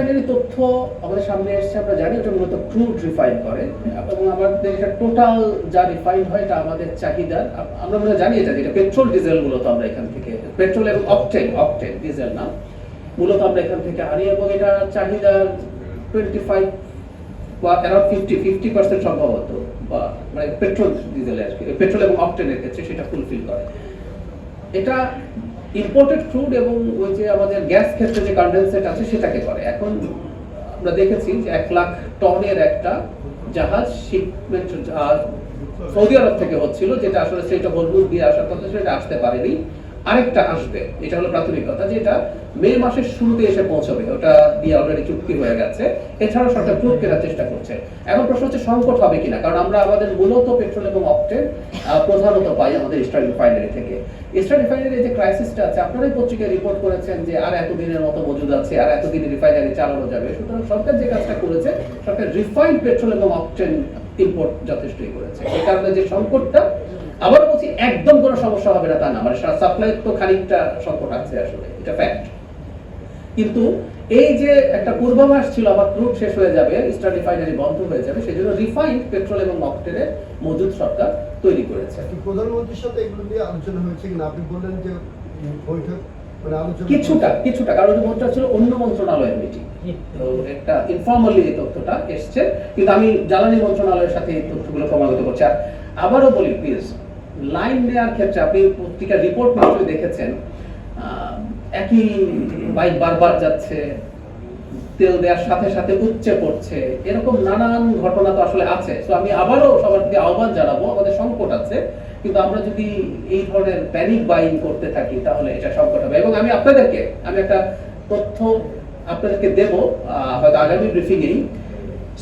Refinery তথ্য আমাদের সামনে এসেছে, আমরা জানি ওটা মূলত ক্রুড রিফাইন করে এবং আমাদের এটা টোটাল যা রিফাইন হয় এটা আমাদের চাহিদার, আমরা মনে জানি এটা যেটা পেট্রোল ডিজেল মূলত আমরা এখান থেকে পেট্রোল এবং অকটেন ডিজেল না মূলত আমরা এখান থেকে আনি এবং এটা চাহিদার 25 বা অ্যারাউন্ড 50% সম্ভবত, বা মানে পেট্রোল ডিজেলের পেট্রোল এবং অকটেনের ক্ষেত্রে সেটা ফুলফিল করে। এটা ইম্পোর্টেড ক্রুড এবং ওই যে আমাদের গ্যাস ক্ষেত্রে যে কনডেনসেট আছে সেটাকে করে। এখন আমরা দেখেছি যে 1 লাখ টনের একটা জাহাজ শিপমেন্ট সৌদি আরব থেকে হচ্ছিল, যেটা আসলে সেটা হরমুজ দিয়ে আসার কথা, সেটা আসতে পারেনি। আরেকটা আসবে, এটা হলো প্রাথমিক কথা, যেটা মে মাসের শুরুতে এসে পৌঁছবে, ওটা দিয়ে অলরেডি চুক্তি হয়ে গেছে। এছাড়াও সরকার ক্রুড কেনার চেষ্টা করছে। এখন প্রশ্ন হচ্ছে সংকট হবে কিনা, কারণ আমরা আমাদের মূলত পেট্রোল এবং অকটেন প্রধানত পাই আমাদের ইস্টার্ন রিফাইনারি থেকে। ইস্টার্ন রিফাইনারি যে ক্রাইসিসটা আছে, আপনারাই পত্রিকায় রিপোর্ট করেছেন যে আর এতদিনের মতো মজুদ আছে, আর এতদিনে রিফাইনারি চালানো যাবে। সুতরাং সরকার যে কাজটা করেছে, সরকার রিফাইন্ড পেট্রোল এবং অকটেন ইম্পোর্ট যথেষ্টই করেছে। এই কারণে যে সংকটটা, আবারও বলছি, একদম কোনো সমস্যা হবে না তা না, মানে সাপ্লাই তো খানিকটা সংকট আছে, আসলে এটা ফ্যাক্ট। কিন্তু এই যে একটা পূর্বাভাস ছিল আবার ক্রুড শেষ হয়ে যাবে, ইস্টার্ন রিফাইনারি বন্ধ হয়ে যাবে, সেজন্য রিফাইন্ড পেট্রোল এবং অকটেনের মজুদ সরকার তৈরি করেছে। প্রধানমন্ত্রীর সাথে এগুলো নিয়ে আলোচনা হয়েছে কিনা? আপনি বললেন যে বৈঠক মানে আলোচনা কিছুটা কারণ মন্ত্রণালয় ছিল অন্য মন্ত্রণালয়ের মিটিং, তো একটা ইনফর্মালি এই তথ্যটা এসছে, কিন্তু আমি জ্বালানি মন্ত্রণালয়ের সাথে এই তথ্যগুলো ক্রমাগত করছি। আর আবারও বলি প্লিজ, লাইন নেওয়ার ক্ষেত্রে আপনি পত্রিকার রিপোর্ট নিশ্চয়ই দেখেছেন, একই বাইক বারবার যাচ্ছে, তেল দেওয়ার সাথে সাথে উপচে পড়ছে, এরকম নানান ঘটনা তো আসলে আছে। তো আমি আবারও সবার দিকে আহ্বান জানাবো, আমাদের সংকট আছে, কিন্তু আমরা যদি এই ধরনের প্যানিক বাইং করতে থাকি তাহলে এটা সংকট হবে। এবং আমি একটা তথ্য আপনাদেরকে দেব, হয়তো আগামী ব্রিফিংয়েই,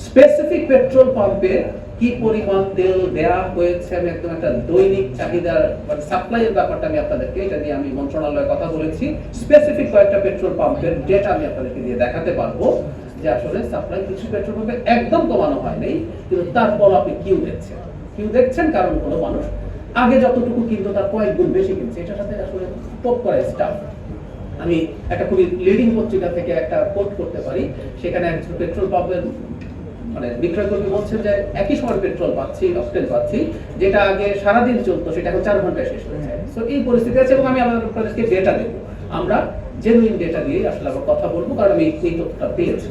স্পেসিফিক পেট্রোল পাম্পে কি পরিমাণ তেল দেয়া হয়েছে। আমি একদম একটা দৈনিক চাহিদার মানে সাপ্লাইয়ের ব্যাপারটা আমি আপনাদেরকে, এটা নিয়ে আমি মন্ত্রণালয়ে কথা বলেছি, স্পেসিফিক কয়েকটা পেট্রোল পাম্পের ডেটা আমি আপনাদেরকে দিয়ে দেখাতে পারবো যে আসলে সাপ্লাই কিছু পেট্রোল পাম্পে একদম কমানো হয়নি, কিন্তু তারপর আপনি কিউ দেখছেন কারণ কোনো মানুষ আগে যতটুকু কিনতো তার কয়েক গুণ বেশি কিনছে। এটার সাথে আসলে কোপ করা স্টাফ, আমি একটা খুবই লিডিং পত্রিকা থেকে একটা কোট করতে পারি, সেখানে একজন পেট্রোল পাম্পের মানে বিক্রয় কর্মী বলছেন যে একই সময় পেট্রোল পাচ্ছি, অকটেন পাচ্ছি, যেটা আগে সারাদিন চলতো সেটা এখন 4 ঘন্টায় শেষ হয়ে যায়। তো এই পরিস্থিতি আছে এবং আমি আপনাদেরকে ডেটা দেবো, আমরা জেনুইন ডেটা দিয়ে আসলে আবার কথা বলবো, কারণ আমি এই তথ্যটা পেয়েছি।